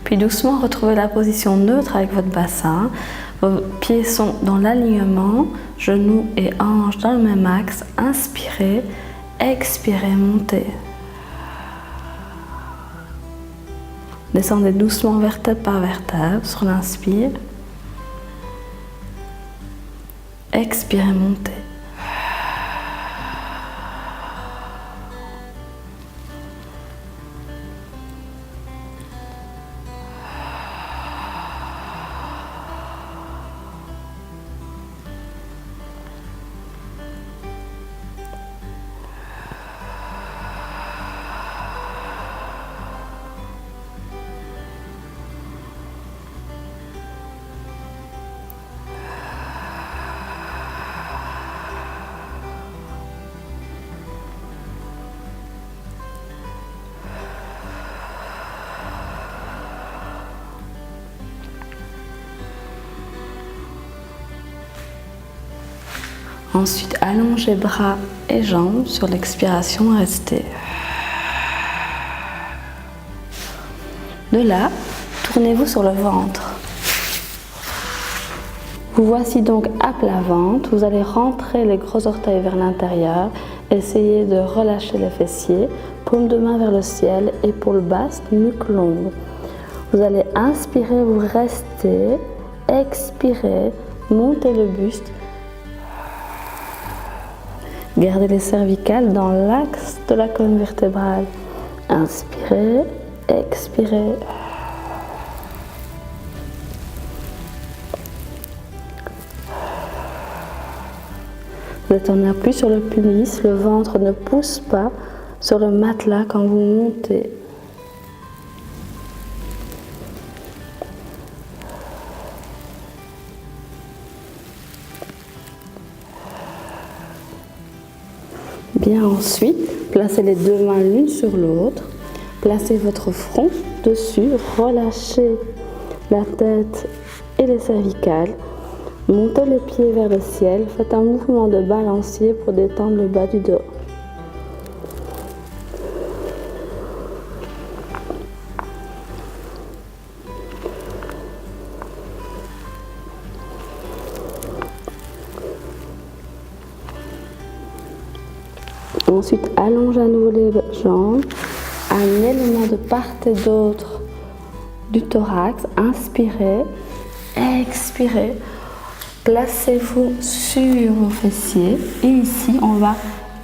Puis doucement retrouvez la position neutre avec votre bassin. Vos pieds sont dans l'alignement, genoux et hanches dans le même axe. Inspirez, expirez, montez. Descendez doucement vertèbre par vertèbre sur l'inspire. Expirez, montez. Ensuite, allongez bras et jambes sur l'expiration, restez. De là, tournez-vous sur le ventre. Vous voici donc à plat ventre. Vous allez rentrer les gros orteils vers l'intérieur. Essayez de relâcher les fessiers. Paume de main vers le ciel, épaules basses, nuque longue. Vous allez inspirer, vous restez. Expirez, montez le buste. Gardez les cervicales dans l'axe de la colonne vertébrale. Inspirez, expirez. Vous êtes en appui sur le pubis, le ventre ne pousse pas sur le matelas quand vous montez. Bien, ensuite, placez les deux mains l'une sur l'autre. Placez votre front dessus, relâchez la tête et les cervicales. Montez le pied vers le ciel. Faites un mouvement de balancier pour détendre le bas du dos. Ensuite, allongez à nouveau les jambes, un élément de part et d'autre du thorax. Inspirez, expirez, placez-vous sur vos fessiers et ici on va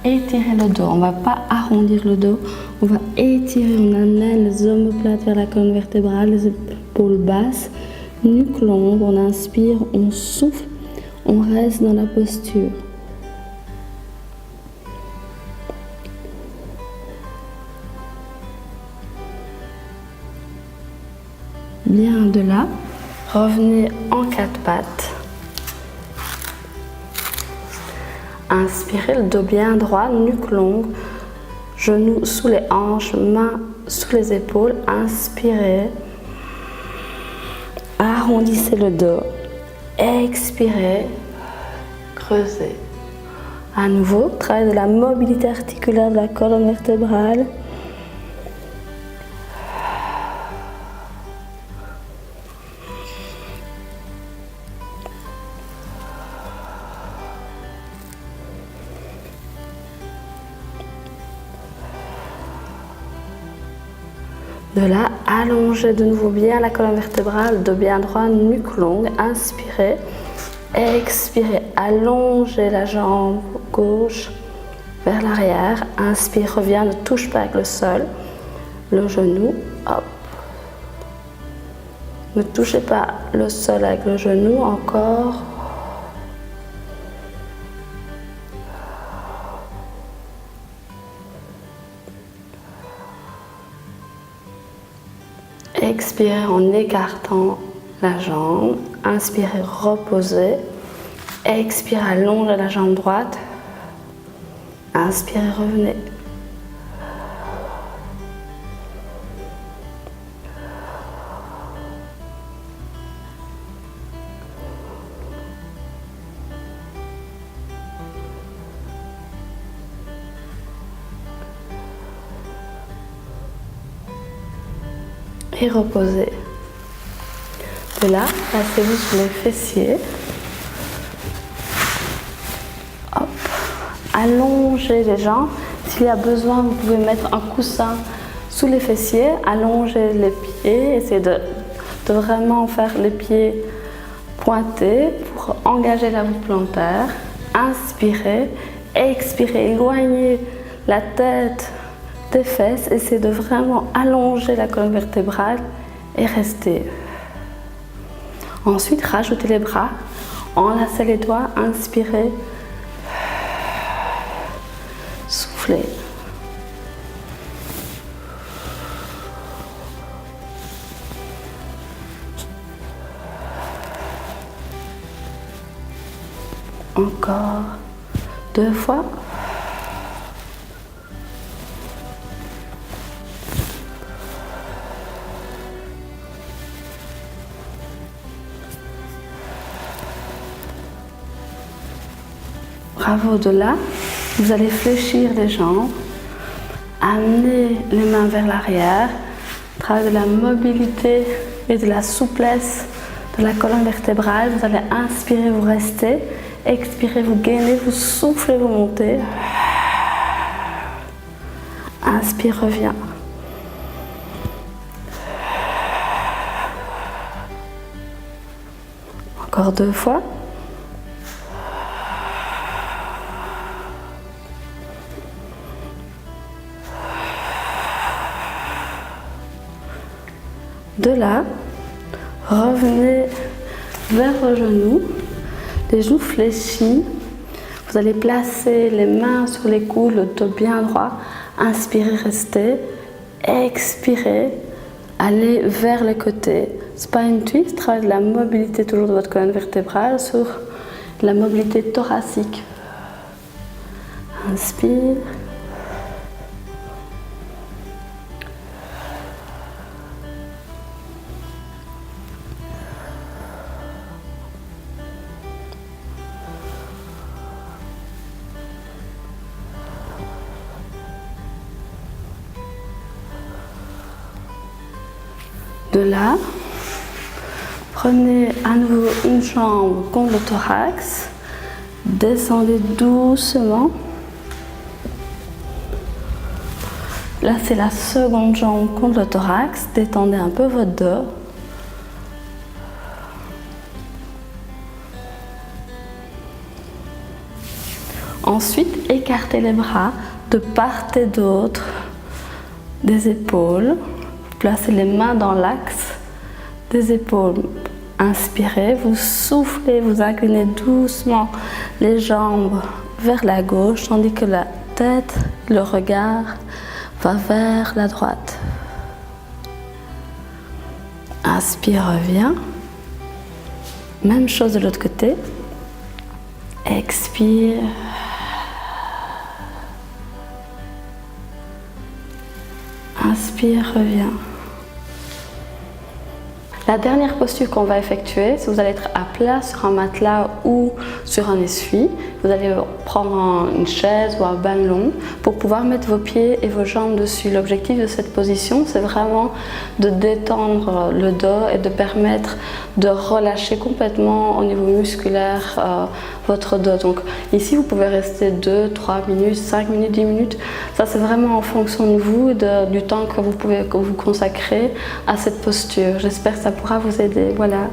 étirer le dos. On ne va pas arrondir le dos, on va étirer, on amène les omoplates vers la colonne vertébrale, les épaules basses, nuque longue. On inspire, on souffle, on reste dans la posture. Bien, de là, revenez en quatre pattes. Inspirez, le dos bien droit, nuque longue, genoux sous les hanches, mains sous les épaules. Inspirez, arrondissez le dos. Expirez, creusez. À nouveau, travail de la mobilité articulaire de la colonne vertébrale. De là, allongez de nouveau bien la colonne vertébrale, dos bien droit, nuque longue. Inspirez, expirez, allongez la jambe gauche vers l'arrière. Inspire, reviens, ne touche pas avec le sol. Le genou, hop. Ne touchez pas le sol avec le genou, encore. Expirez en écartant la jambe. Inspirez, reposez. Expirez, allongez la jambe droite. Inspirez, revenez. Et reposez. De là, placez-vous sur les fessiers. Hop. Allongez les jambes. S'il y a besoin, vous pouvez mettre un coussin sous les fessiers. Allongez les pieds. Essayez de vraiment faire les pieds pointés pour engager la voûte plantaire. Inspirez, expirez, éloignez la tête des fesses. Essayez de vraiment allonger la colonne vertébrale et restez. Ensuite, rajoutez les bras, enlacez les doigts, inspirez, soufflez. Encore 2 fois. Bravo. De là, vous allez fléchir les jambes, amener les mains vers l'arrière, travailler de la mobilité et de la souplesse de la colonne vertébrale. Vous allez inspirer, vous restez, expirez, vous gainez, vous soufflez, vous montez. Inspire, reviens. Encore 2 fois. De là, revenez vers vos genoux, les genoux fléchis. Vous allez placer les mains sur les coudes, le dos bien droit. Inspirez, restez. Expirez, allez vers les côtés. Spine twist, travaillez de la mobilité toujours de votre colonne vertébrale sur la mobilité thoracique. Inspire. De là, prenez à nouveau une jambe contre le thorax, descendez doucement. Là, c'est la seconde jambe contre le thorax, détendez un peu votre dos. Ensuite, écartez les bras de part et d'autre des épaules. Placez les mains dans l'axe des épaules. Inspirez, vous soufflez, vous inclinez doucement les jambes vers la gauche, tandis que la tête, le regard va vers la droite. Inspire, reviens. Même chose de l'autre côté. Expire. Inspire, reviens. La dernière posture qu'on va effectuer, c'est que vous allez être à plat sur un matelas ou sur un essuie. Vous allez prendre une chaise ou un ballon pour pouvoir mettre vos pieds et vos jambes dessus. L'objectif de cette position, c'est vraiment de détendre le dos et de permettre de relâcher complètement au niveau musculaire votre dos. Donc ici, vous pouvez rester 2, 3 minutes, 5 minutes, 10 minutes. Ça, c'est vraiment en fonction de vous et du temps que vous consacrez à cette posture. J'espère que ça pourra vous aider. Voilà.